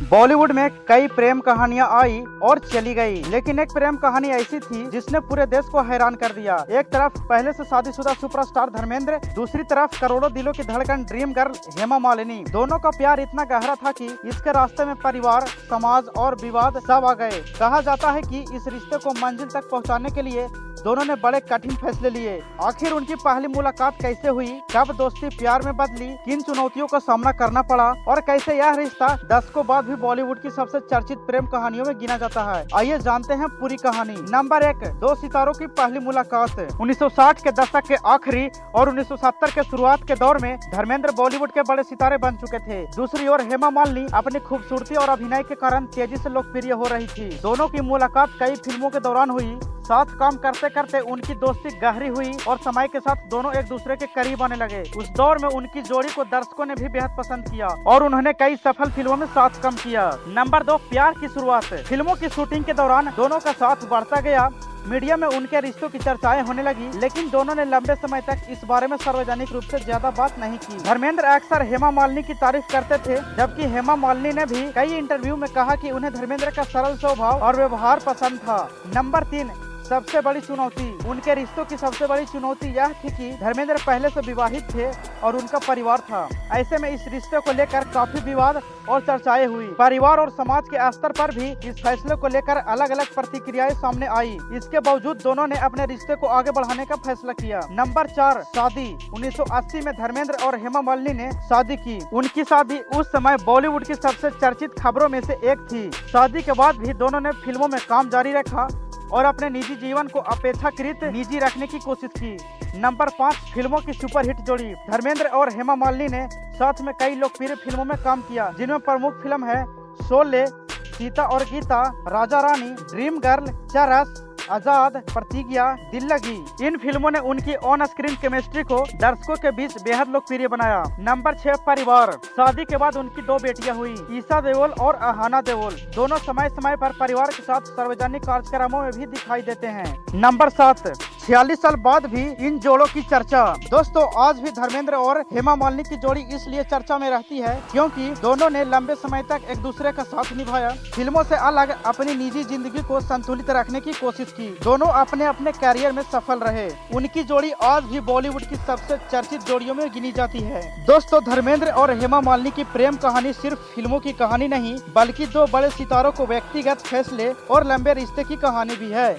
बॉलीवुड में कई प्रेम कहानियां आई और चली गई, लेकिन एक प्रेम कहानी ऐसी थी जिसने पूरे देश को हैरान कर दिया। एक तरफ पहले से शादीशुदा सुपरस्टार धर्मेंद्र, दूसरी तरफ करोड़ों दिलों की धड़कन ड्रीम गर्ल हेमा मालिनी। दोनों का प्यार इतना गहरा था कि इसके रास्ते में परिवार, समाज और विवाद सब आ गए। कहा जाता है कि इस रिश्ते को मंजिल तक पहुंचाने के लिए दोनों ने बड़े कठिन फैसले लिए। आखिर उनकी पहली मुलाकात कैसे हुई, कब दोस्ती प्यार में बदली, किन चुनौतियों का सामना करना पड़ा और कैसे यह रिश्ता दशकों बाद भी बॉलीवुड की सबसे चर्चित प्रेम कहानियों में गिना जाता है। आइए जानते हैं पूरी कहानी। नंबर 1, दो सितारों की पहली मुलाकात। 1960 के दशक के आखिरी और 1970 के शुरुआत के दौर में धर्मेंद्र बॉलीवुड के बड़े सितारे बन चुके थे। दूसरी ओर हेमा मालिनी अपनी खूबसूरती और अभिनय के कारण तेजी से लोकप्रिय हो रही थी। दोनों की मुलाकात कई फिल्मों के दौरान हुई। साथ काम करते करते उनकी दोस्ती गहरी हुई और समय के साथ दोनों एक दूसरे के करीब आने लगे। उस दौर में उनकी जोड़ी को दर्शकों ने भी बेहद पसंद किया और उन्होंने कई सफल फिल्मों में साथ काम किया। नंबर 2, प्यार की शुरुआत। फिल्मों की शूटिंग के दौरान दोनों का साथ बढ़ता गया। मीडिया में उनके रिश्तों की चर्चाएं होने लगी, लेकिन दोनों ने लंबे समय तक इस बारे में सार्वजनिक रूप से ज्यादा बात नहीं की। धर्मेंद्र अक्सर हेमा मालिनी की तारीफ करते थे, जबकि हेमा मालिनी ने भी कई इंटरव्यू में कहा कि उन्हें धर्मेंद्र का सरल स्वभाव और व्यवहार पसंद था। नंबर 3, सबसे बड़ी चुनौती। उनके रिश्तों की सबसे बड़ी चुनौती यह थी कि धर्मेंद्र पहले से विवाहित थे और उनका परिवार था। ऐसे में इस रिश्ते को लेकर काफी विवाद और चर्चाएं हुई। परिवार और समाज के स्तर पर भी इस फैसले को लेकर अलग अलग प्रतिक्रियाएं सामने आई। इसके बावजूद दोनों ने अपने रिश्ते को आगे बढ़ाने का फैसला किया। नंबर 4, शादी। 1980 में धर्मेंद्र और हेमा मालिनी ने शादी की। उनकी शादी उस समय बॉलीवुड की सबसे चर्चित खबरों में से एक थी। शादी के बाद भी दोनों ने फिल्मों में काम जारी रखा और अपने निजी जीवन को अपेक्षाकृत निजी रखने की कोशिश की। नंबर 5, फिल्मों की सुपरहिट जोड़ी। धर्मेंद्र और हेमा मालिनी ने साथ में कई लोकप्रिय फिल्मों में काम किया, जिनमें प्रमुख फिल्म है शोले, सीता और गीता, राजा रानी, ड्रीम गर्ल, चरस, आजाद, प्रतिज्ञा, दिल लगी। इन फिल्मों ने उनकी ऑन स्क्रीन केमिस्ट्री को दर्शकों के बीच बेहद लोकप्रिय बनाया। नंबर 6, परिवार। शादी के बाद उनकी 2 बेटियां हुई, ईशा देओल और अहाना देओल। दोनों समय समय पर परिवार के साथ सार्वजनिक कार्यक्रमों में भी दिखाई देते हैं। नंबर 7, 46 साल बाद भी इन जोड़ों की चर्चा। दोस्तों, आज भी धर्मेंद्र और हेमा मालिनी की जोड़ी इसलिए चर्चा में रहती है क्योंकि दोनों ने लंबे समय तक एक दूसरे का साथ निभाया, फिल्मों से अलग अपनी निजी जिंदगी को संतुलित रखने की कोशिश की। दोनों अपने अपने कैरियर में सफल रहे। उनकी जोड़ी आज भी बॉलीवुड की सबसे चर्चित जोड़ियों में गिनी जाती है। दोस्तों, धर्मेंद्र और हेमा मालिनी की प्रेम कहानी सिर्फ फिल्मों की कहानी नहीं, बल्कि 2 बड़े सितारों को व्यक्तिगत फैसले और लंबे रिश्ते की कहानी भी है।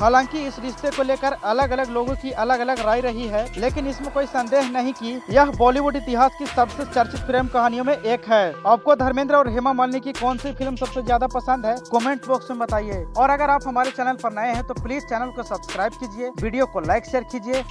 हालांकि इस रिश्ते को लेकर अलग अलग लोगों की अलग अलग राय रही है, लेकिन इसमें कोई संदेह नहीं कि यह बॉलीवुड इतिहास की सबसे चर्चित प्रेम कहानियों में एक है। आपको धर्मेंद्र और हेमा मालिनी की कौन सी फिल्म सबसे ज्यादा पसंद है, कमेंट बॉक्स में बताइए। और अगर आप हमारे चैनल पर नए हैं तो प्लीज चैनल को सब्सक्राइब कीजिए, वीडियो को लाइक शेयर कीजिए।